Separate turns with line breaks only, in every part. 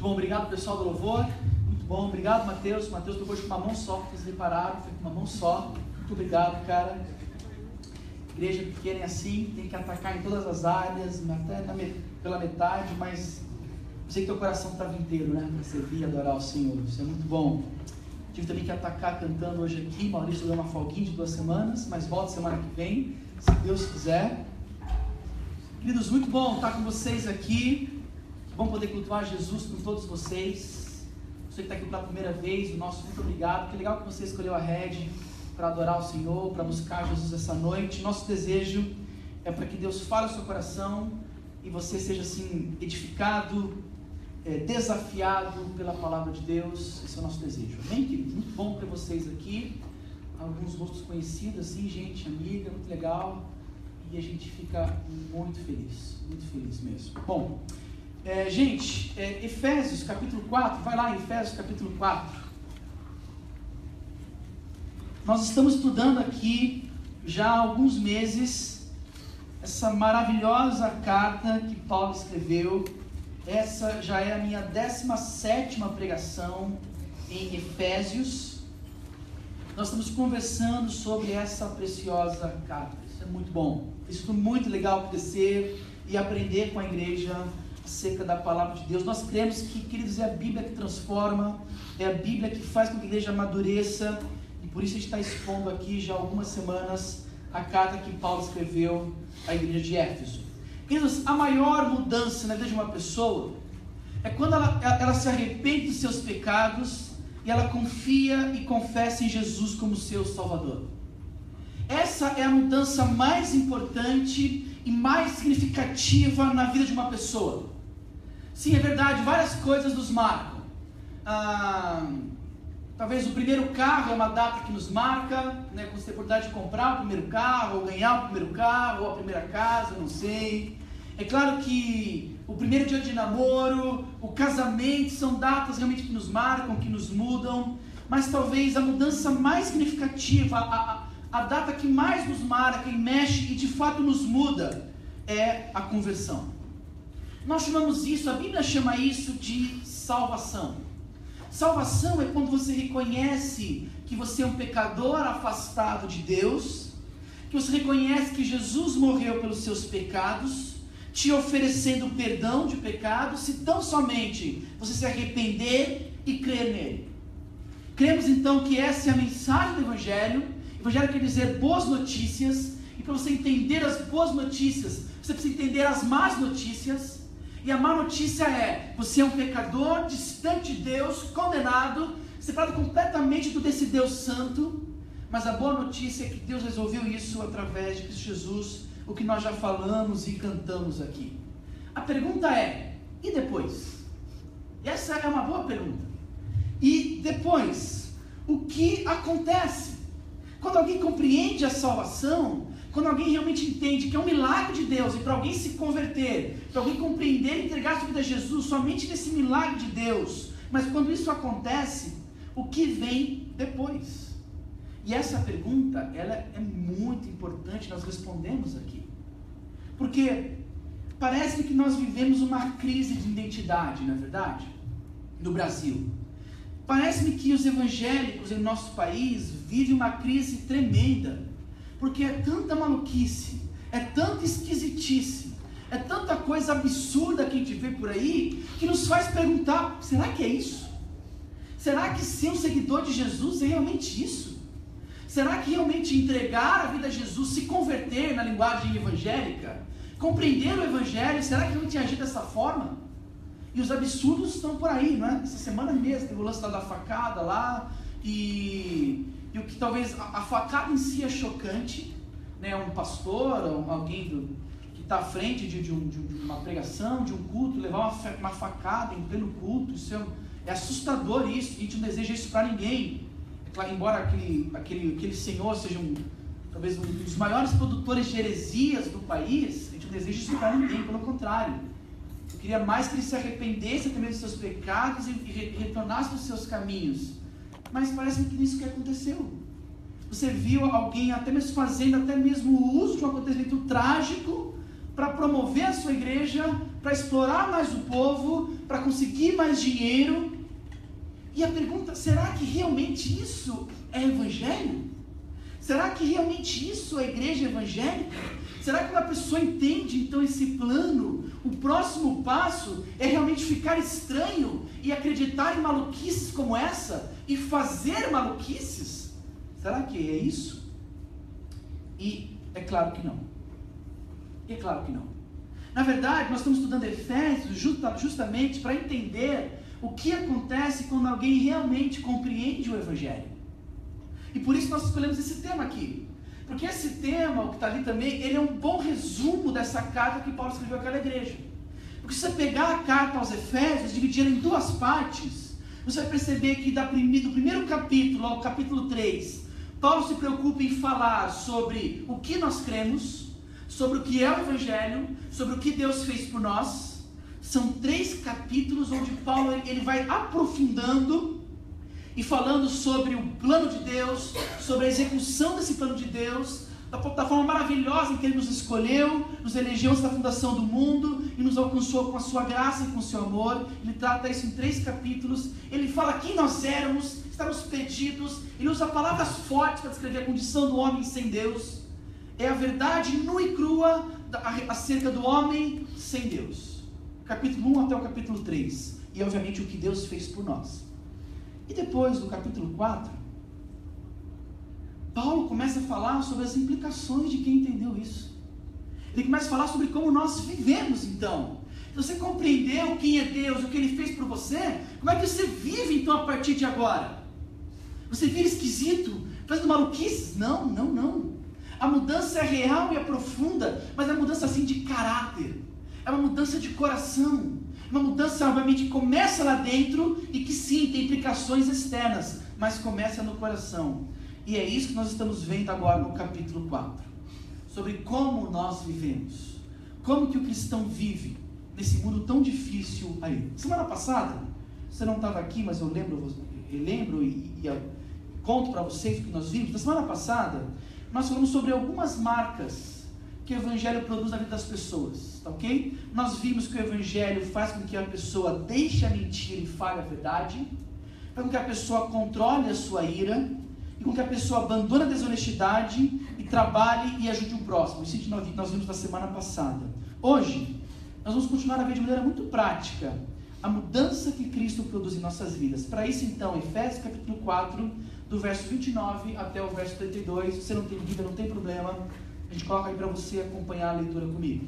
Muito bom, obrigado pessoal do louvor. Muito bom, obrigado Mateus. Mateus tocou com uma mão só, porque vocês repararam, foi com uma mão só. Muito obrigado, cara. Igreja pequena é assim, tem que atacar em todas as áreas, até pela metade, mas eu sei que teu coração estava inteiro, né? Para servir e adorar o Senhor. Isso é muito bom. Tive também que atacar cantando hoje aqui. Maurício deu uma folguinha de 2 semanas, mas volta semana que vem, se Deus quiser. Queridos, muito bom estar com vocês aqui. Bom poder cultuar Jesus com todos vocês. Você que está aqui pela primeira vez, o nosso muito obrigado. Que legal que você escolheu a rede para adorar o Senhor, para buscar Jesus essa noite. Nosso desejo é para que Deus fale ao seu coração e você seja assim edificado, desafiado pela palavra de Deus. Esse é o nosso desejo. Amém, queridos? Muito bom ter vocês aqui. Alguns rostos conhecidos, assim, gente amiga, muito legal. E a gente fica muito feliz mesmo. Bom, gente, Efésios capítulo 4, vai lá em Efésios capítulo 4. Nós estamos estudando aqui já há alguns meses essa maravilhosa carta que Paulo escreveu. Essa já é a minha 17ª pregação em Efésios. Nós estamos conversando sobre essa preciosa carta. Isso é muito bom. Isso é muito legal crescer e aprender com a igreja acerca da palavra de Deus. Nós cremos que, queridos, é a Bíblia que transforma, é a Bíblia que faz com que a igreja amadureça, e por isso a gente está expondo aqui já há algumas semanas a carta que Paulo escreveu à igreja de Éfeso. Queridos, a maior mudança na vida de uma pessoa é quando ela se arrepende dos seus pecados e ela confia e confessa em Jesus como seu Salvador. Essa é a mudança mais importante e mais significativa na vida de uma pessoa. Sim, é verdade, várias coisas nos marcam. Talvez o primeiro carro é uma data que nos marca, né? Quando você tem a oportunidade de comprar o primeiro carro, ou ganhar o primeiro carro, ou a primeira casa, não sei. É claro que o primeiro dia de namoro, o casamento, são datas realmente que nos marcam, que nos mudam. Mas talvez a mudança mais significativa, a data que mais nos marca e mexe e de fato nos muda, é a conversão. Nós chamamos isso, a Bíblia chama isso de salvação. Salvação é quando você reconhece que você é um pecador afastado de Deus, que você reconhece que Jesus morreu pelos seus pecados, te oferecendo perdão de pecados, se tão somente você se arrepender e crer nele. Cremos então que essa é a mensagem do Evangelho. Evangelho quer dizer boas notícias, e para você entender as boas notícias, você precisa entender as más notícias. E a má notícia é, você é um pecador, distante de Deus, condenado, separado completamente desse Deus santo. Mas a boa notícia é que Deus resolveu isso através de Cristo Jesus, o que nós já falamos e cantamos aqui. A pergunta é, e depois? Essa é uma boa pergunta. E depois, o que acontece? Quando alguém compreende a salvação, quando alguém realmente entende que é um milagre de Deus, e para alguém se converter, para alguém compreender e entregar sua vida a Jesus, somente nesse milagre de Deus, mas quando isso acontece, o que vem depois? E essa pergunta, ela é muito importante, nós respondemos aqui, porque parece que nós vivemos uma crise de identidade, não é verdade? No Brasil. Parece-me que os evangélicos em nosso país vivem uma crise tremenda, porque é tanta maluquice, é tanta esquisitice, é tanta coisa absurda que a gente vê por aí, que nos faz perguntar, será que é isso? Será que ser um seguidor de Jesus é realmente isso? Será que realmente entregar a vida a Jesus, se converter na linguagem evangélica, compreender o Evangelho, será que realmente agir dessa forma? E os absurdos estão por aí, não é? Essa semana mesmo teve o lance da facada lá, e o que talvez a facada em si é chocante, né? Um pastor, alguém que está à frente de uma pregação, de um culto, levar uma facada em pleno culto, isso é assustador isso, a gente não deseja isso para ninguém. Embora aquele senhor seja talvez um dos maiores produtores de heresias do país, a gente não deseja isso para ninguém, pelo contrário. Eu queria mais que ele se arrependesse também dos seus pecados e retornasse dos seus caminhos. Mas parece que isso que aconteceu. Você viu alguém até mesmo fazendo até mesmo o uso de um acontecimento trágico para promover a sua igreja, para explorar mais o povo, para conseguir mais dinheiro. E a pergunta, será que realmente isso é evangelho? Será que realmente isso é igreja evangélica? Será que uma pessoa entende então esse plano? O próximo passo é realmente ficar estranho e acreditar em maluquices como essa e fazer maluquices? Será que é isso? E é claro que não. É claro que não. Na verdade, nós estamos estudando Efésios justamente para entender o que acontece quando alguém realmente compreende o Evangelho. E por isso nós escolhemos esse tema aqui. Porque esse tema, o que está ali também, ele é um bom resumo dessa carta que Paulo escreveu àquela igreja. Porque se você pegar a carta aos Efésios, dividir em duas partes, você vai perceber que do primeiro capítulo ao capítulo 3, Paulo se preocupa em falar sobre o que nós cremos, sobre o que é o Evangelho, sobre o que Deus fez por nós. São 3 capítulos onde Paulo ele vai aprofundando e falando sobre o plano de Deus, sobre a execução desse plano de Deus, da forma maravilhosa em que Ele nos escolheu, nos elegeu antes da fundação do mundo e nos alcançou com a sua graça e com o seu amor. Ele trata isso em 3 capítulos. Ele fala quem nós éramos, estamos perdidos. Ele usa palavras fortes para descrever a condição do homem sem Deus. É a verdade nua e crua acerca do homem sem Deus. Capítulo 1 até o capítulo 3. E obviamente o que Deus fez por nós. E depois do capítulo 4, Paulo começa a falar sobre as implicações de quem entendeu isso. Ele começa a falar sobre como nós vivemos então. Se você compreendeu quem é Deus, o que Ele fez por você, como é que você vive então a partir de agora? Você vira esquisito, fazendo maluquices? Não, não, não. A mudança é real e é profunda, mas é uma mudança assim de caráter. É uma mudança de coração. Uma mudança, obviamente, que começa lá dentro e que sim, tem implicações externas, mas começa no coração. E é isso que nós estamos vendo agora no capítulo 4. Sobre como nós vivemos. Como que o cristão vive nesse mundo tão difícil aí. Semana passada, você não estava aqui, mas eu lembro e conto para vocês o que nós vimos. Na semana passada, nós falamos sobre algumas marcas que o Evangelho produz na vida das pessoas, tá ok? Nós vimos que o Evangelho faz com que a pessoa deixe a mentira e fale a verdade, faz com que a pessoa controle a sua ira, e com que a pessoa abandone a desonestidade e trabalhe e ajude o próximo. Isso que nós vimos na semana passada. Hoje, nós vamos continuar a ver de maneira muito prática a mudança que Cristo produz em nossas vidas. Para isso então, Efésios capítulo 4, do verso 29 até o verso 32, se você não tem Bíblia, não tem problema, a gente coloca aí para você acompanhar a leitura comigo.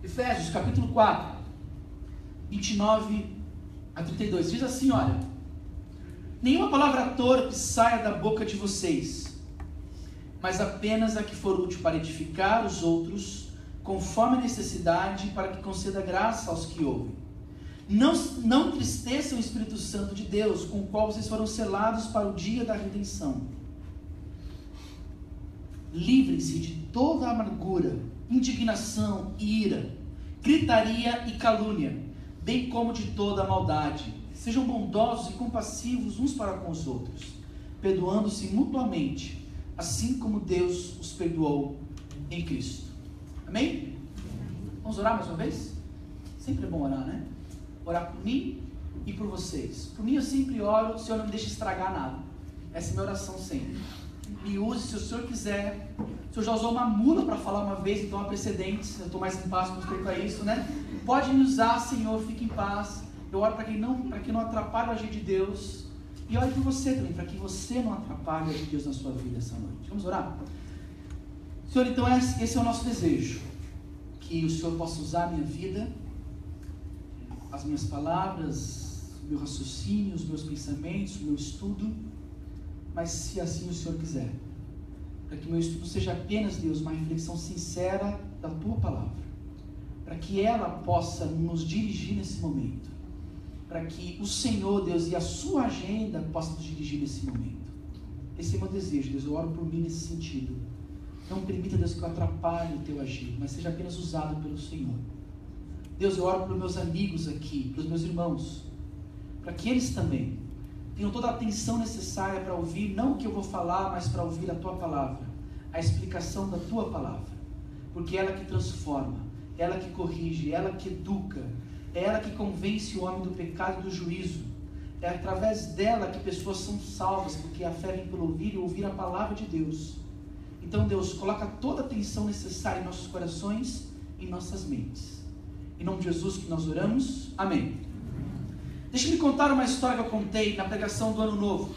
Efésios capítulo 4, 29 a 32, diz assim, olha: nenhuma palavra torpe saia da boca de vocês, mas apenas a que for útil para edificar os outros, conforme a necessidade, para que conceda graça aos que ouvem. Não entristeçam o Espírito Santo de Deus, com o qual vocês foram selados para o dia da redenção. Livrem-se de toda amargura, indignação, ira, gritaria e calúnia, bem como de toda a maldade. Sejam bondosos e compassivos uns para com os outros, perdoando-se mutuamente, assim como Deus os perdoou em Cristo. Amém? Vamos orar mais uma vez? Sempre é bom orar, né? Orar por mim e por vocês. Por mim eu sempre oro, o Senhor não me deixa estragar nada. Essa é a minha oração sempre. Me use se o Senhor quiser. O Senhor já usou uma mula para falar uma vez, então há precedentes. Eu estou mais em paz com respeito a isso, né? Pode me usar, Senhor, fique em paz. Eu oro para que não atrapalhe o agir de Deus. E oro por você também, para que você não atrapalhe o agir de Deus na sua vida essa noite. Vamos orar? Senhor, então esse é o nosso desejo. Que o Senhor possa usar a minha vida, as minhas palavras, o meu raciocínio, os meus pensamentos, o meu estudo, mas se assim o Senhor quiser, para que o meu estudo seja apenas, Deus, uma reflexão sincera da Tua Palavra, para que ela possa nos dirigir nesse momento, para que o Senhor, Deus, e a Sua agenda possam nos dirigir nesse momento. Esse é o meu desejo, Deus, eu oro por mim nesse sentido. Não permita, Deus, que eu atrapalhe o Teu agir, mas seja apenas usado pelo Senhor. Deus, eu oro pelos meus amigos aqui, pelos meus irmãos, para que eles também tenham toda a atenção necessária para ouvir, não o que eu vou falar, mas para ouvir a tua palavra, a explicação da tua palavra, porque é ela que transforma, é ela que corrige, é ela que educa, é ela que convence o homem do pecado e do juízo. É através dela que pessoas são salvas, porque a fé vem pelo ouvir e ouvir a palavra de Deus. Então Deus, coloca toda a atenção necessária em nossos corações e em nossas mentes. Em nome de Jesus que nós oramos, amém. Deixa-me contar uma história que eu contei na pregação do Ano Novo.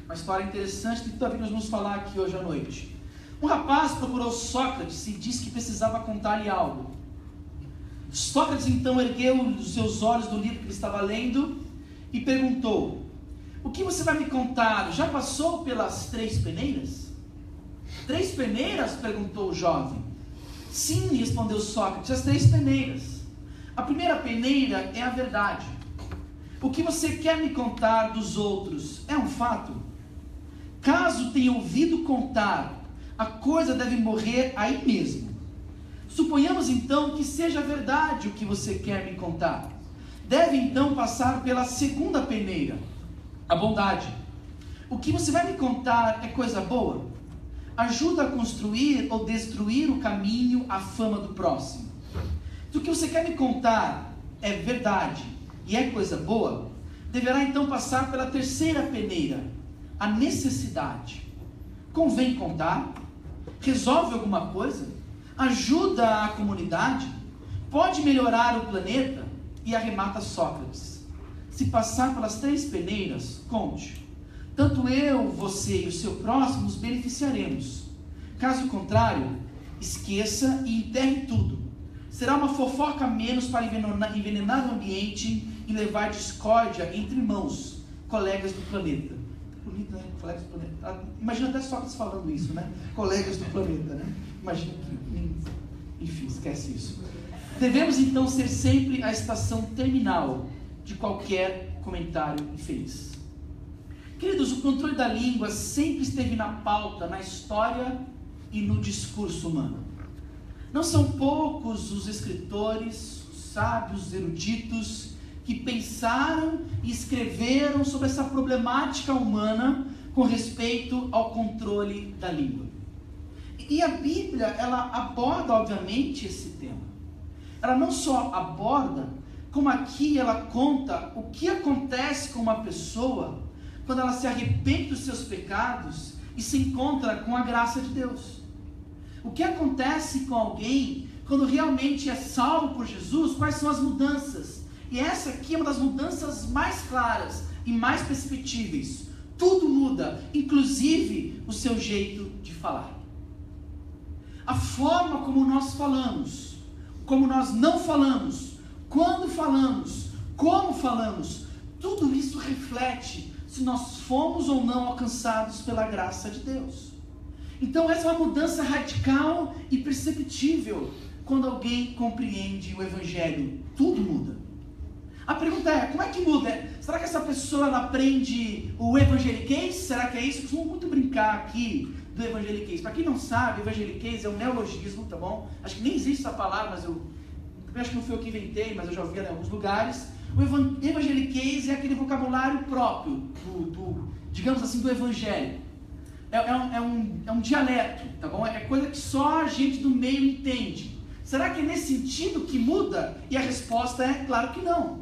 Uma história interessante que também nós vamos falar aqui hoje à noite. Um rapaz procurou Sócrates e disse que precisava contar-lhe algo. Sócrates então ergueu os seus olhos do livro que ele estava lendo e perguntou: o que você vai me contar? Já passou pelas 3 peneiras? 3 peneiras? Perguntou o jovem. Sim, respondeu Sócrates, as 3 peneiras. A primeira peneira é a verdade. O que você quer me contar dos outros é um fato? Caso tenha ouvido contar, a coisa deve morrer aí mesmo. Suponhamos então que seja verdade o que você quer me contar. Deve então passar pela segunda peneira, a bondade. O que você vai me contar é coisa boa? Ajuda a construir ou destruir o caminho à fama do próximo. Se o que você quer me contar é verdade e é coisa boa, deverá então passar pela terceira peneira, a necessidade. Convém contar? Resolve alguma coisa? Ajuda a comunidade? Pode melhorar o planeta? E arremata Sócrates: se passar pelas 3 peneiras, conte. Tanto eu, você e o seu próximo nos beneficiaremos. Caso contrário, esqueça e enterre tudo. Será uma fofoca menos para envenenar o ambiente e levar discórdia entre irmãos, colegas do planeta. Bonito, né? Colegas do planeta. Imagina até Sócrates falando isso, né? Colegas do planeta, né? Imagina que... Enfim, esquece isso. Devemos então ser sempre a estação terminal de qualquer comentário infeliz. Queridos, o controle da língua sempre esteve na pauta, na história e no discurso humano. Não são poucos os escritores, os sábios, os eruditos, que pensaram e escreveram sobre essa problemática humana com respeito ao controle da língua. E a Bíblia, ela aborda, obviamente, esse tema. Ela não só aborda, como aqui ela conta o que acontece com uma pessoa quando ela se arrepende dos seus pecados e se encontra com a graça de Deus. O que acontece com alguém quando realmente é salvo por Jesus, quais são as mudanças? E essa aqui é uma das mudanças mais claras e mais perceptíveis. Tudo muda, inclusive o seu jeito de falar. A forma como nós falamos, como nós não falamos, quando falamos, como falamos, tudo isso reflete se nós fomos ou não alcançados pela graça de Deus. Então essa é uma mudança radical e perceptível quando alguém compreende o Evangelho. Tudo muda. A pergunta é, como é que muda? Será que essa pessoa ela aprende o evangeliquez? Será que é isso? Eu costumo muito brincar aqui do evangeliquez. Para quem não sabe, evangeliquez é um neologismo, tá bom? Acho que nem existe essa palavra, mas eu acho que não fui eu que inventei, mas eu já ouvi em alguns lugares. O evangeliquez é aquele vocabulário próprio, digamos assim, do evangelho. É um dialeto, tá bom? É coisa que só a gente do meio entende. Será que é nesse sentido que muda? E a resposta é, claro que não.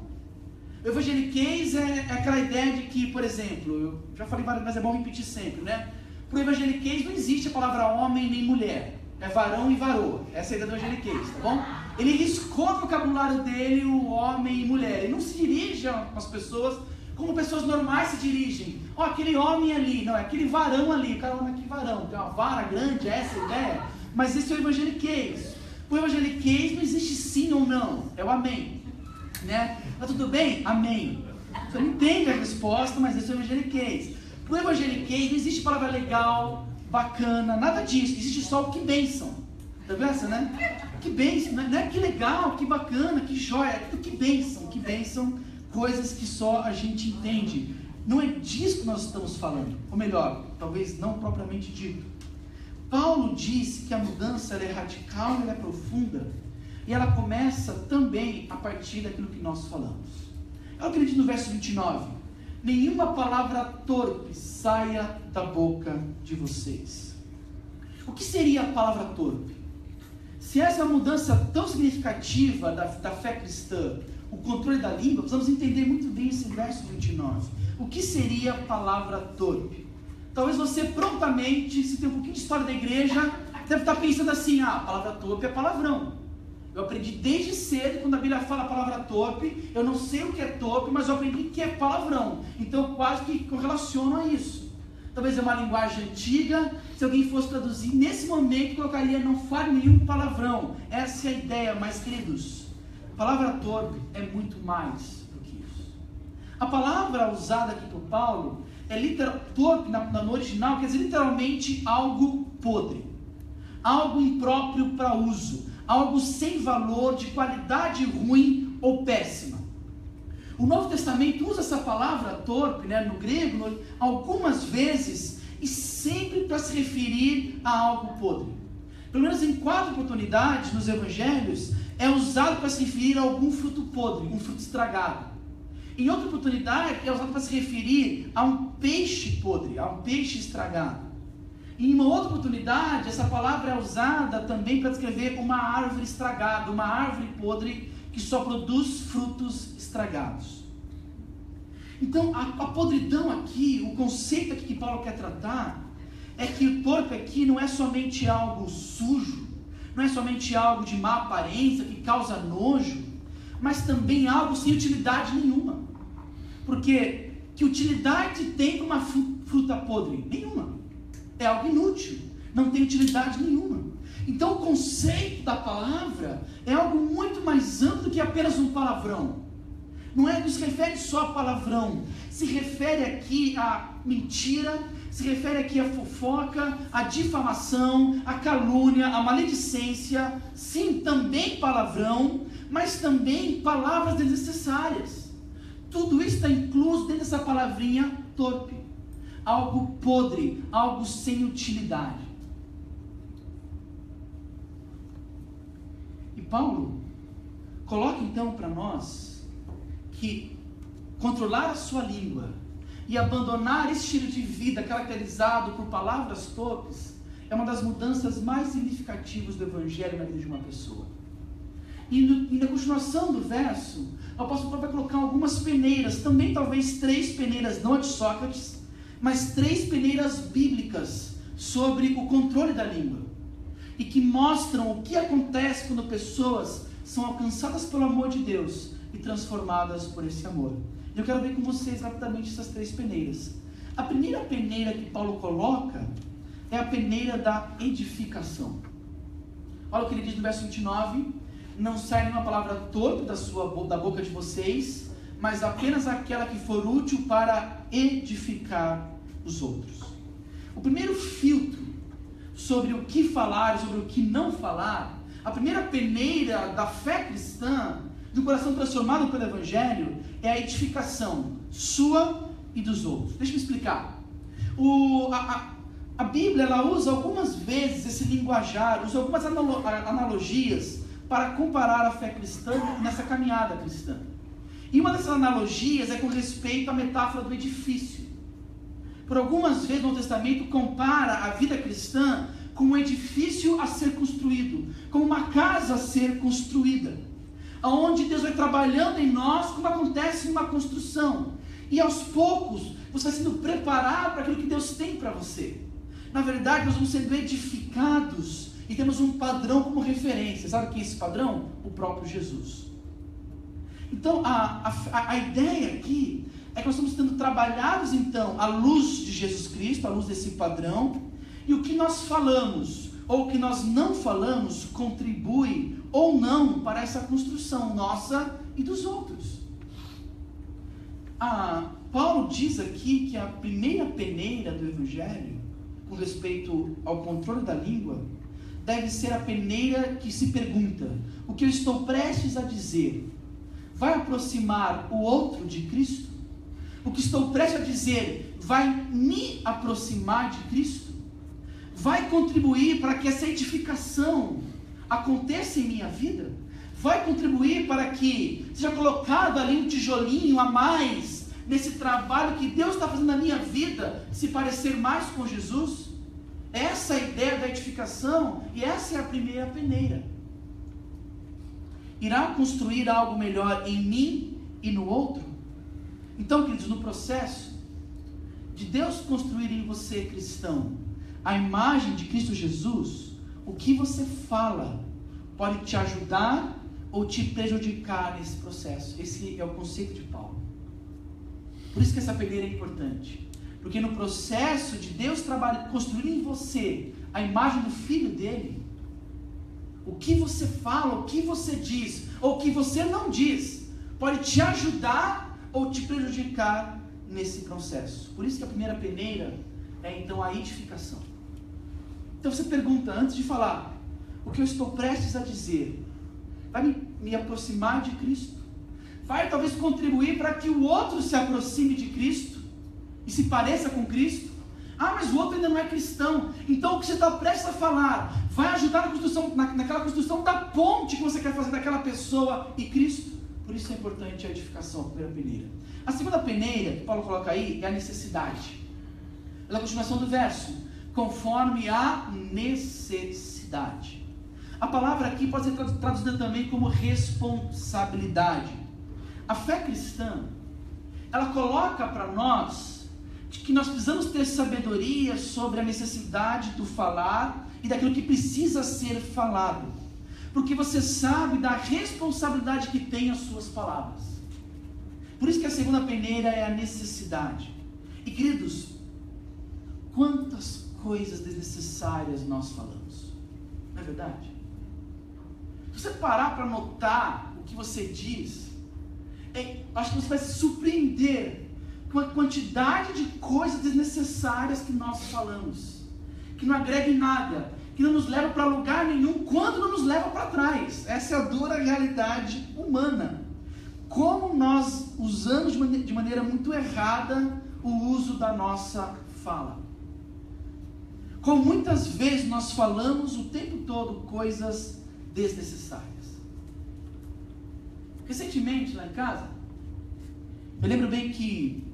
O evangeliquez é aquela ideia de que, por exemplo, eu já falei várias vezes, mas é bom repetir sempre, né? Para o evangeliquez não existe a palavra homem nem mulher. É varão e varoa. Essa é a ideia do evangeliquez, tá bom? Ele riscou no vocabulário dele o homem e mulher. Ele não se dirige às pessoas como pessoas normais se dirigem. Ó, aquele homem ali, não, é aquele varão ali. O cara não é aquele varão, tem uma vara grande, essa é a ideia. Mas esse é o evangeliquez. O evangeliquez não existe sim ou não. É o amém. Né? Tá tudo bem? Amém. Você não entende a resposta, mas esse é o evangeliquez. Para o evangeliquez não existe palavra legal, bacana, nada disso. Existe só o que bênção. Tá vendo essa, né? Que bênção, não é que legal, que bacana, que joia. É tudo que bênção, coisas que só a gente entende. Não é disso que nós estamos falando. Ou melhor, talvez não propriamente dito. Paulo disse que a mudança ela é radical, ela é profunda. E ela começa também a partir daquilo que nós falamos. Eu acredito no verso 29. nenhuma palavra torpe saia da boca de vocês. O que seria a palavra torpe? Se essa mudança tão significativa da fé cristã, o controle da língua, precisamos entender muito bem esse verso 29. O que seria a palavra torpe? Talvez você prontamente, se tem um pouquinho de história da igreja, deve estar pensando assim: a palavra torpe é palavrão. Eu aprendi desde cedo, quando a Bíblia fala a palavra torpe, eu não sei o que é torpe, mas eu aprendi que é palavrão. Então eu quase que correlaciono a isso. Talvez é uma linguagem antiga. Se alguém fosse traduzir nesse momento, colocaria: não fale nenhum palavrão. Essa é a ideia, mas queridos, a palavra torpe é muito mais do que isso. A palavra usada aqui por Paulo é torpe no original, quer dizer literalmente algo podre, algo impróprio para uso, algo sem valor, de qualidade ruim ou péssima. O Novo Testamento usa essa palavra torpe, no grego, algumas vezes, e sempre para se referir a algo podre. Pelo menos em 4 oportunidades nos evangelhos, é usado para se referir a algum fruto podre, um fruto estragado. Em outra oportunidade, é usado para se referir a um peixe podre, a um peixe estragado. Em uma outra oportunidade, essa palavra é usada também para descrever uma árvore estragada, uma árvore podre que só produz frutos estragados. Então, a podridão aqui, o conceito aqui que Paulo quer tratar, é que o torpe aqui não é somente algo sujo, não é somente algo de má aparência, que causa nojo, mas também algo sem utilidade nenhuma. Porque que utilidade tem uma fruta podre? Nenhuma. É algo inútil, não tem utilidade nenhuma. Então o conceito da palavra é algo muito mais amplo do que apenas um palavrão. Não se refere só a palavrão, se refere aqui a mentira, se refere aqui a fofoca, a difamação, a calúnia, a maledicência, sim, também palavrão, mas também palavras desnecessárias. Tudo isso está incluso dentro dessa palavrinha torpe. Algo podre, algo sem utilidade. E Paulo coloca então para nós que controlar a sua língua e abandonar esse estilo de vida caracterizado por palavras torpes é uma das mudanças mais significativas do Evangelho na vida de uma pessoa. E na continuação do verso, o apóstolo Paulo vai colocar algumas peneiras, também talvez 3 peneiras, não a de Sócrates, mas 3 peneiras bíblicas sobre o controle da língua, e que mostram o que acontece quando pessoas são alcançadas pelo amor de Deus e transformadas por esse amor. Eu quero ver com vocês rapidamente essas 3 peneiras. A primeira peneira que Paulo coloca é a peneira da edificação. Olha o que ele diz no verso 29: não sai nenhuma palavra torpe da boca de vocês, mas apenas aquela que for útil para edificar os outros. O primeiro filtro sobre o que falar, sobre o que não falar, a primeira peneira da fé cristã, do coração transformado pelo Evangelho, é a edificação sua e dos outros. Deixa eu explicar. A Bíblia ela usa algumas vezes esse linguajar, usa algumas analogias para comparar a fé cristã nessa caminhada cristã. E uma dessas analogias é com respeito à metáfora do edifício. Por algumas vezes no Novo Testamento compara a vida cristã com um edifício a ser construído, como uma casa a ser construída, onde Deus vai trabalhando em nós como acontece uma construção. E aos poucos você vai sendo preparado para aquilo que Deus tem para você. Na verdade, nós vamos sendo edificados e temos um padrão como referência. Sabe o que é esse padrão? O próprio Jesus. Então, a ideia aqui é que nós estamos sendo trabalhados, então, à luz de Jesus Cristo, à luz desse padrão, e o que nós falamos, ou o que nós não falamos, contribui ou não para essa construção nossa e dos outros. Paulo diz aqui que a primeira peneira do Evangelho, com respeito ao controle da língua, deve ser a peneira que se pergunta: o que eu estou prestes a dizer vai aproximar o outro de Cristo? O que estou prestes a dizer vai me aproximar de Cristo? Vai contribuir para que essa edificação aconteça em minha vida? Vai contribuir para que seja colocado ali um tijolinho a mais nesse trabalho que Deus está fazendo na minha vida, se parecer mais com Jesus? Essa é a ideia da edificação, e essa é a primeira peneira. Irá construir algo melhor em mim e no outro? Então, queridos, no processo de Deus construir em você, cristão, a imagem de Cristo Jesus, o que você fala pode te ajudar ou te prejudicar nesse processo. Esse é o conceito de Paulo. Por isso que essa peneira é importante. Porque no processo de Deus construir em você a imagem do Filho dele, o que você fala, o que você diz, ou o que você não diz, pode te ajudar ou te prejudicar nesse processo. Por isso que a primeira peneira é então a edificação. Então você pergunta, antes de falar, o que eu estou prestes a dizer, vai me aproximar de Cristo? Vai talvez contribuir para que o outro se aproxime de Cristo e se pareça com Cristo? Ah, mas o outro ainda não é cristão. Então o que você está prestes a falar vai ajudar na construção, naquela construção da ponte que você quer fazer daquela pessoa e Cristo? Por isso é importante a edificação, a primeira peneira. A segunda peneira que Paulo coloca aí é a necessidade. É a continuação do verso. Conforme a necessidade. A palavra aqui pode ser traduzida também como responsabilidade. A fé cristã, ela coloca para nós que nós precisamos ter sabedoria sobre a necessidade do falar e daquilo que precisa ser falado, porque você sabe da responsabilidade que tem as suas palavras. Por isso que a segunda peneira é a necessidade. E queridos, quantas coisas desnecessárias nós falamos, não é verdade? Se você parar para notar o que você diz, acho que você vai se surpreender com a quantidade de coisas desnecessárias que nós falamos, que não agrega em nada, que não nos leva para lugar nenhum, quando não nos leva para trás. Essa é a dura realidade humana. Como nós usamos de maneira muito errada o uso da nossa fala. Como muitas vezes nós falamos o tempo todo coisas desnecessárias. Recentemente, lá em casa, eu lembro bem que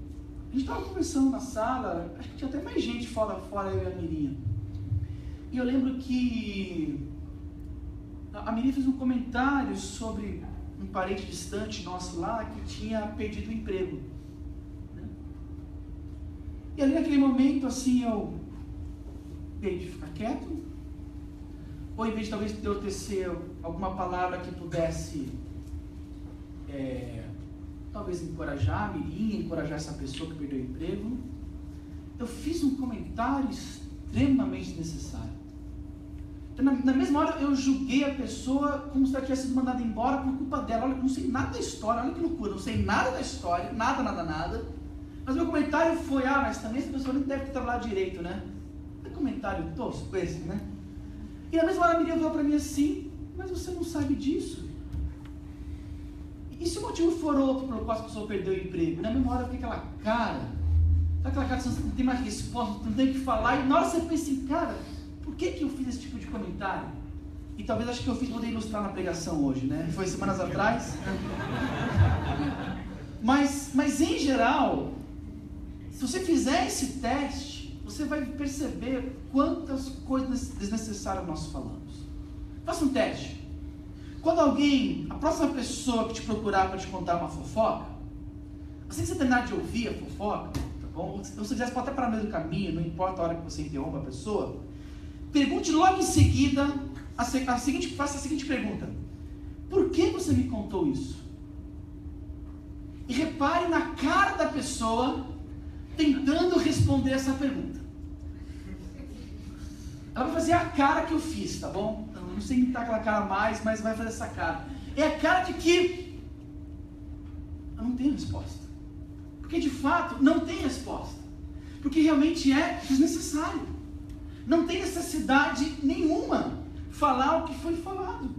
a gente estava conversando na sala, acho que tinha até mais gente fora eu e a Mirinha. E eu lembro que a Mirinha fez um comentário sobre um parente distante nosso lá que tinha perdido o emprego. Né? E ali naquele momento, assim, eu dei de ficar quieto, ou em vez de talvez eu tecer alguma palavra que pudesse talvez encorajar a Mirinha, encorajar essa pessoa que perdeu o emprego, eu fiz um comentário extremamente desnecessário. Então, na mesma hora eu julguei a pessoa como se ela tivesse sido mandada embora por culpa dela. Olha, eu não sei nada da história, olha que loucura, não sei nada da história, nada. Mas meu comentário foi, mas também essa pessoa nem deve ter trabalhado direito, né? Que comentário tosco esse, né? E na mesma hora a Miriam falou para mim assim, mas você não sabe disso? E se o motivo for outro pelo qual a pessoa perdeu o emprego? Na mesma hora fica aquela cara, você não tem mais resposta, não tem o que falar, e na hora você pensa assim, cara, por que eu fiz esse tipo de comentário? E talvez acho que eu fiz, poder ilustrar na pregação hoje, né? Foi semanas atrás. Mas em geral, se você fizer esse teste, você vai perceber quantas coisas desnecessárias nós falamos. Faça um teste. Quando a próxima pessoa que te procurar para te contar uma fofoca, assim que você terminar de ouvir a fofoca, tá bom? Se você quiser, pode até parar no meio do caminho, não importa a hora que você interrompa a pessoa, pergunte logo em seguida, faça a seguinte pergunta: por que você me contou isso? E repare na cara da pessoa tentando responder essa pergunta. Ela vai fazer a cara que eu fiz, tá bom? Eu não sei imitar aquela cara mais, mas vai fazer essa cara. É a cara de que eu não tenho resposta. Porque de fato não tem resposta. Porque realmente é desnecessário. Não tem necessidade nenhuma falar o que foi falado.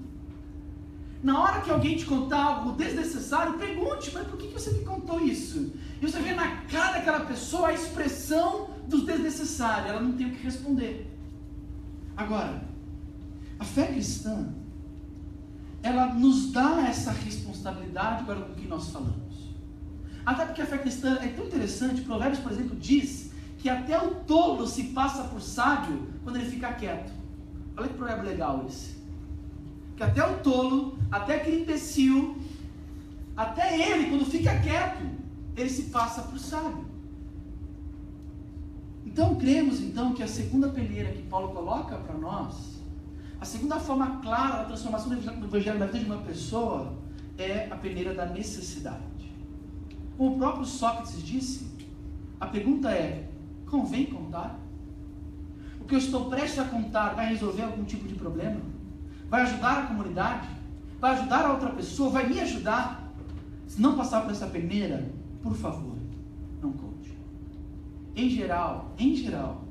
Na hora que alguém te contar algo desnecessário, pergunte, mas por que você me contou isso? E você vê na cara daquela pessoa a expressão do desnecessário. Ela não tem o que responder. Agora, a fé cristã, ela nos dá essa responsabilidade para o que nós falamos. Até porque a fé cristã é tão interessante. Provérbios, por exemplo, diz que até o tolo se passa por sábio quando ele fica quieto. Olha que provérbio legal esse. Que até o tolo, até aquele imbecil, até ele, quando fica quieto, ele se passa por sábio. Então, cremos então que a segunda peneira que Paulo coloca para nós, a segunda forma clara da transformação do evangelho na vida de uma pessoa, é a peneira da necessidade. Como o próprio Sócrates disse, a pergunta é: convém contar? O que eu estou prestes a contar vai resolver algum tipo de problema? Vai ajudar a comunidade? Vai ajudar a outra pessoa? Vai me ajudar? Se não passar por essa peneira, por favor, não conte. Em geral,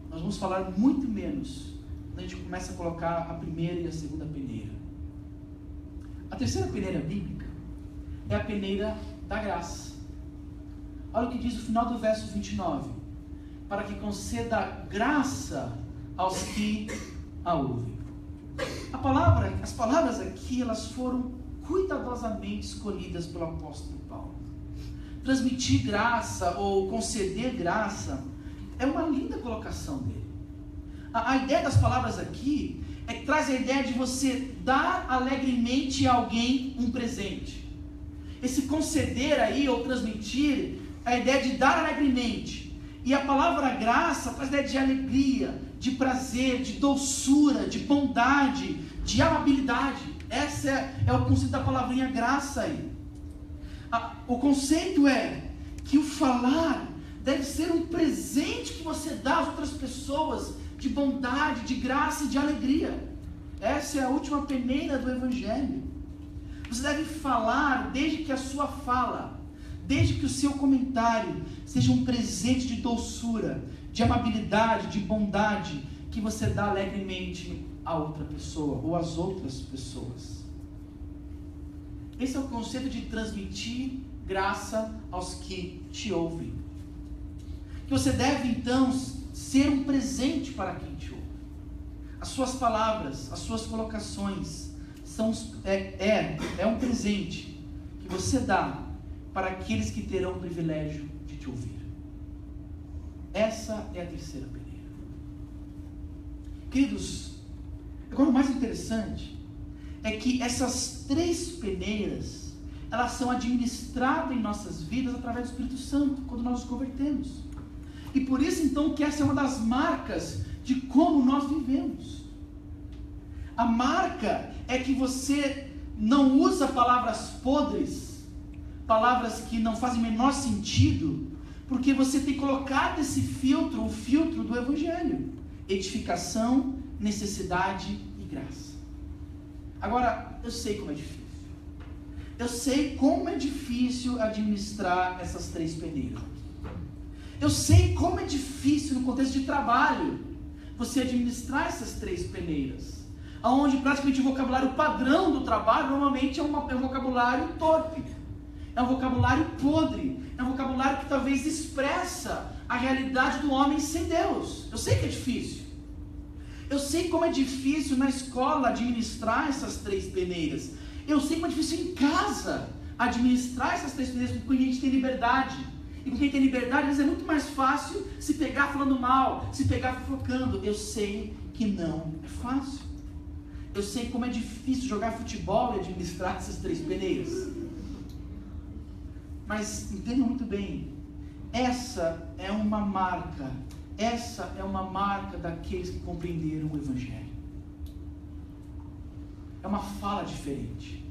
nós vamos falar muito menos quando a gente começa a colocar a primeira e a segunda peneira. A terceira peneira bíblica é a peneira da graça. Olha o que diz o final do verso 29. Para que conceda graça aos que a ouvem. As palavras aqui, elas foram cuidadosamente escolhidas pelo apóstolo Paulo. Transmitir graça ou conceder graça é uma linda colocação dele. A ideia das palavras aqui é que traz a ideia de você dar alegremente a alguém um presente. Esse conceder aí, ou transmitir, é a ideia de dar alegremente. E a palavra graça traz a ideia de alegria, de prazer, de doçura, de bondade, de amabilidade. Esse é o conceito da palavrinha graça aí. O conceito é que o falar deve ser um presente que você dá às outras pessoas, de bondade, de graça e de alegria. Essa é a última peneira do evangelho. Você deve falar desde que a sua fala, desde que o seu comentário seja um presente de doçura, de amabilidade, de bondade, que você dá alegremente a outra pessoa ou às outras pessoas. Esse é o conceito de transmitir graça aos que te ouvem. Que você deve então ser um presente para quem te ouve. As suas palavras, as suas colocações é um presente que você dá para aqueles que terão o privilégio de te ouvir. Essa é a terceira peneira. Queridos, agora o mais interessante é que essas três peneiras, elas são administradas em nossas vidas através do Espírito Santo, quando nós nos convertemos. E por isso então que essa é uma das marcas de como nós vivemos. A marca é que você não usa palavras podres, palavras que não fazem o menor sentido, porque você tem colocado esse filtro, o filtro do Evangelho: edificação, necessidade e graça. Agora, eu sei como é difícil. Eu sei como é difícil administrar essas três peneiras. Eu sei como é difícil no contexto de trabalho você administrar essas três peneiras, onde praticamente o vocabulário padrão do trabalho normalmente é um vocabulário torpe, é um vocabulário podre, é um vocabulário que talvez expressa a realidade do homem sem Deus. Eu sei que é difícil. Eu sei como é difícil na escola administrar essas três peneiras. Eu sei como é difícil em casa administrar essas três peneiras, porque a gente tem liberdade. E com quem tem liberdade, às vezes é muito mais fácil se pegar falando mal, se pegar fofocando. Eu sei que não é fácil. Eu sei como é difícil jogar futebol e administrar essas três peneiras. Mas entendam muito bem, essa é uma marca daqueles que compreenderam o Evangelho. É uma fala diferente.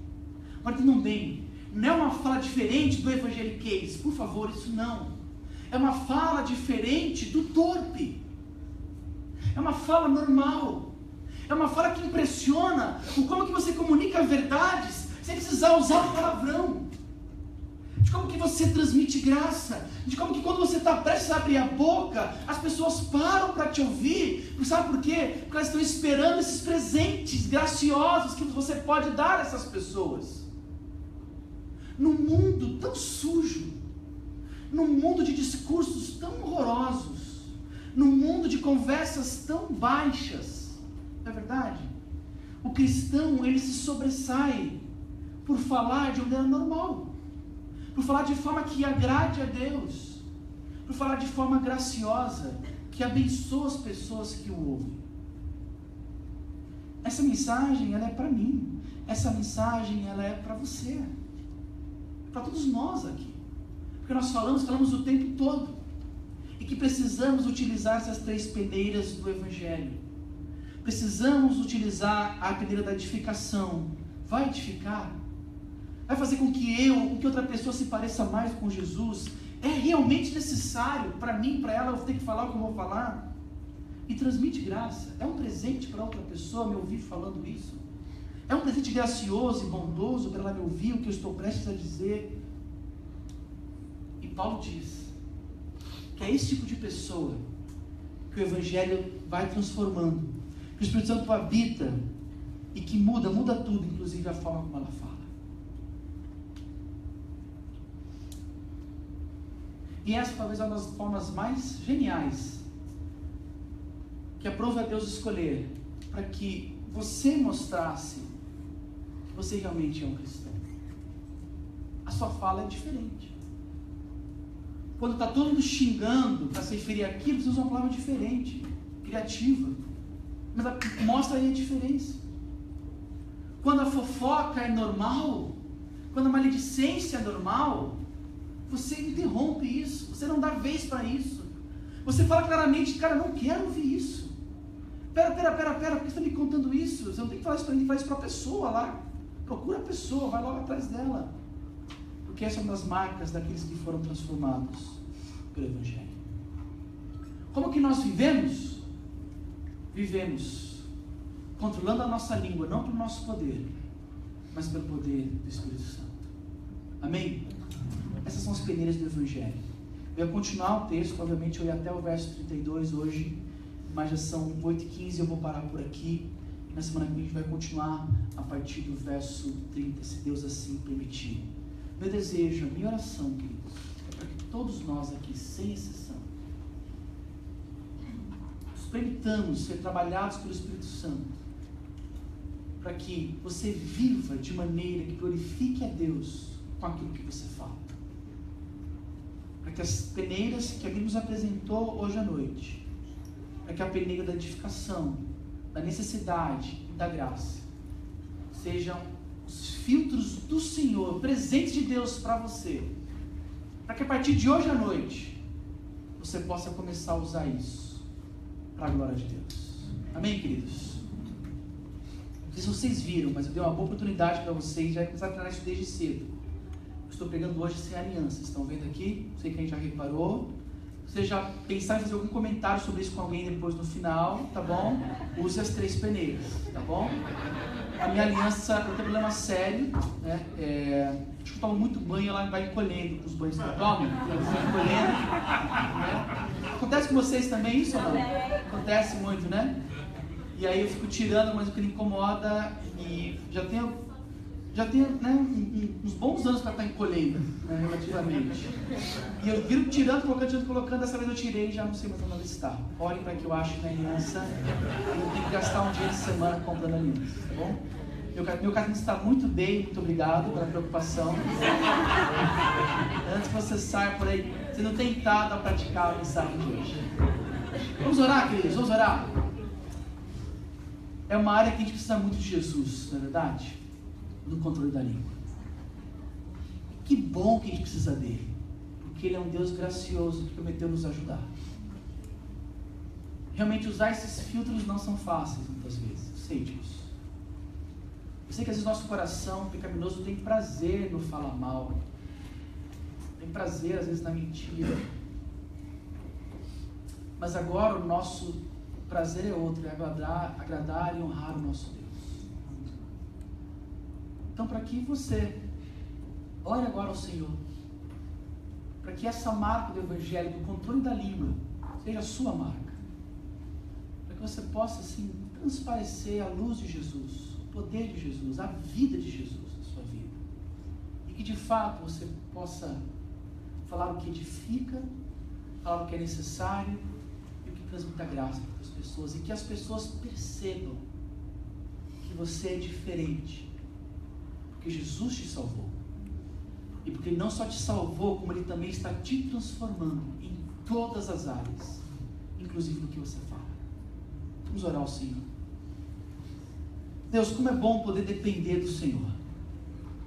Agora entendam bem, não é uma fala diferente do evangeliquez, por favor, isso não. É uma fala diferente do torpe. É uma fala normal. É uma fala que impressiona o como que você comunica verdades sem precisar usar o palavrão. De como que você transmite graça. De como que quando você está prestes a abrir a boca, as pessoas param para te ouvir. Sabe por quê? Porque elas estão esperando esses presentes graciosos que você pode dar a essas pessoas. Num mundo tão sujo, num mundo de discursos tão horrorosos, num mundo de conversas tão baixas, não é verdade? O cristão, ele se sobressai por falar de uma maneira normal, por falar de forma que agrade a Deus, por falar de forma graciosa, que abençoa as pessoas que o ouvem. Essa mensagem, ela é para mim. Essa mensagem, ela é para você. Para todos nós aqui. Porque nós falamos o tempo todo. E que precisamos utilizar essas 3 peneiras do Evangelho. Precisamos utilizar a peneira da edificação. Vai edificar? Vai fazer com que outra pessoa se pareça mais com Jesus? É realmente necessário para mim, para ela, eu ter que falar o que eu vou falar? E transmite graça. É um presente para outra pessoa me ouvir falando isso? É um presente gracioso e bondoso para ela me ouvir o que eu estou prestes a dizer? E Paulo diz que é esse tipo de pessoa que o Evangelho vai transformando, que o Espírito Santo habita e que muda tudo, inclusive a forma como ela fala. E essa talvez é uma das formas mais geniais que aprove a Deus escolher para que você mostrasse que você realmente é um cristão. A sua fala é diferente. Quando está todo mundo xingando para se referir àquilo, você usa uma palavra diferente, criativa. Mas mostra aí a diferença. Quando a fofoca é normal, quando a maledicência é normal, você interrompe isso, você não dá vez para isso. Você fala claramente, cara, não quero ouvir isso. Pera, por que você está me contando isso? Você não tem que falar isso para mim, tem que falar isso para a pessoa lá. Procura a pessoa, vai logo atrás dela. Porque essa é uma das marcas daqueles que foram transformados pelo Evangelho. Como que nós vivemos? Vivemos controlando a nossa língua, não pelo nosso poder, mas pelo poder do Espírito Santo. Amém? Essas são as peneiras do Evangelho. Eu ia continuar o texto, obviamente eu ia até o verso 32 hoje, mas já são 8h15, eu vou parar por aqui. E na semana que vem a gente vai continuar a partir do verso 30, se Deus assim permitir. Meu desejo, a minha oração, queridos, é para que todos nós aqui, sem exceção, nos permitamos ser trabalhados pelo Espírito Santo, para que você viva de maneira que glorifique a Deus com aquilo que você fala. Para que as peneiras que a Bíblia nos apresentou hoje à noite, para que a peneira da edificação, da necessidade e da graça, sejam os filtros do Senhor, presentes de Deus para você, para que a partir de hoje à noite, você possa começar a usar isso para a glória de Deus. Amém, queridos? Não sei se vocês viram, mas eu dei uma boa oportunidade para vocês, já começar a treinar isso desde cedo. Estou pregando hoje sem aliança, estão vendo aqui? Sei que a gente já reparou. Você já pensar em fazer algum comentário sobre isso com alguém depois no final, tá bom? Use as 3 peneiras, tá bom? A minha aliança, eu tenho problema sério, né? Acho que eu tomo muito banho, ela vai encolhendo com os banhos que eu tomo, ela vai encolhendo, né? Acontece com vocês também isso ou não? Acontece muito, né? E aí eu fico tirando, mas o que me incomoda, e já tenho né, uns bons anos que ela está encolhendo, né, relativamente. E eu viro tirando, colocando, dessa vez eu tirei e já não sei mais onde ela está. Olhem para que eu acho na aliança, eu tenho que gastar um dia de semana comprando aliança, tá bom? Meu casamento está muito bem, muito obrigado pela preocupação. Antes que você saia por aí, sendo tentado a praticar a mensagem de hoje. Vamos orar, queridos? Vamos orar? É uma área que a gente precisa muito de Jesus, não é verdade? No controle da língua. Que bom que a gente precisa dele, porque ele é um Deus gracioso que prometeu nos ajudar. Realmente usar esses filtros não são fáceis muitas vezes, eu sei disso. Eu sei que às vezes nosso coração pecaminoso tem prazer no falar mal, tem prazer às vezes na mentira, mas agora o nosso prazer é outro, é agradar e honrar o nosso Deus. Então, para que você ore agora ao Senhor, para que essa marca do Evangelho, do controle da língua, seja a sua marca, para que você possa, assim, transparecer a luz de Jesus, o poder de Jesus, a vida de Jesus na sua vida, e que de fato você possa falar o que edifica, falar o que é necessário e o que transmite a graça para as pessoas, e que as pessoas percebam que você é diferente, porque Jesus te salvou, E porque Ele não só te salvou, como Ele também está te transformando em todas as áreas, inclusive no que você fala. Vamos orar ao Senhor. Deus, como é bom poder depender do Senhor.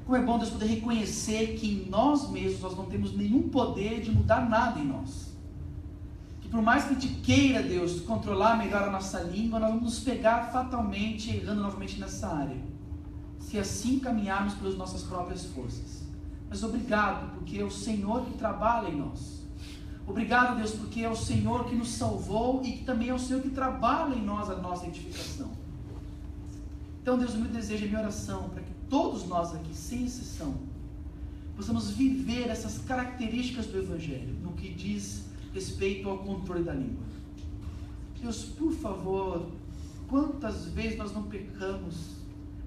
Como é bom, Deus, poder reconhecer que em nós mesmos nós não temos nenhum poder de mudar nada em nós. Que por mais que a gente queira, Deus, controlar melhor a nossa língua, nós vamos nos pegar fatalmente, errando novamente nessa área. Se assim caminharmos pelas nossas próprias forças. Mas obrigado, porque é o Senhor que trabalha em nós. Obrigado, Deus, porque é o Senhor que nos salvou e que também é o Senhor que trabalha em nós a nossa edificação. Então, Deus, o meu desejo, a minha oração, para que todos nós aqui, sem exceção, possamos viver essas características do Evangelho, no que diz respeito ao controle da língua. Deus, por favor, quantas vezes nós não pecamos,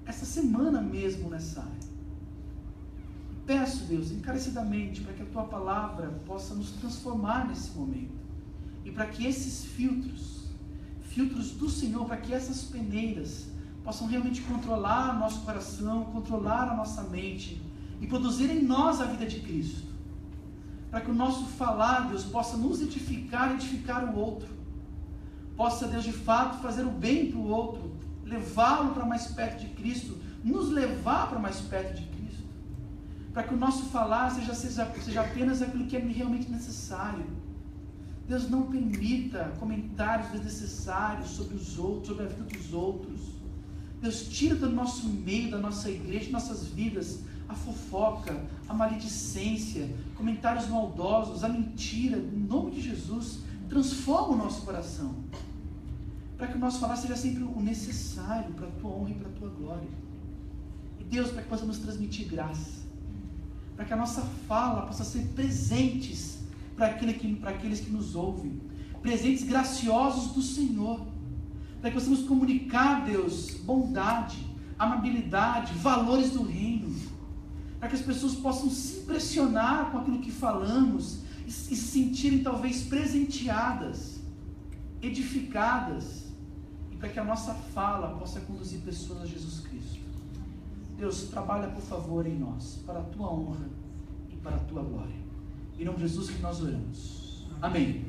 essa semana mesmo nessa área. Peço, Deus, encarecidamente, para que a Tua Palavra possa nos transformar nesse momento. E para que esses filtros do Senhor, para que essas peneiras possam realmente controlar nosso coração, controlar a nossa mente e produzir em nós a vida de Cristo. Para que o nosso falar, Deus, possa nos edificar e edificar o outro. Possa, Deus, de fato, fazer o bem para o outro, levá-lo para mais perto de Cristo, nos levar para mais perto de Cristo. Para que o nosso falar seja apenas aquilo que é realmente necessário. Deus, não permita comentários desnecessários sobre os outros, sobre a vida dos outros. Deus, tira do nosso meio, da nossa igreja, de nossas vidas, a fofoca, a maledicência, comentários maldosos, a mentira. Em nome de Jesus, transforma o nosso coração. Para que o nosso falar seja sempre o necessário para a Tua honra e para a Tua glória. E Deus, para que possamos transmitir graça. Para que a nossa fala possa ser presentes para aqueles que nos ouvem. Presentes graciosos do Senhor. Para que possamos comunicar, Deus, bondade, amabilidade, valores do reino. Para que as pessoas possam se impressionar com aquilo que falamos e se sentirem talvez presenteadas, edificadas. E para que a nossa fala possa conduzir pessoas a Jesus Cristo. Deus, trabalha por favor em nós, para a Tua honra e para a Tua glória. Em nome de Jesus que nós oramos. Amém.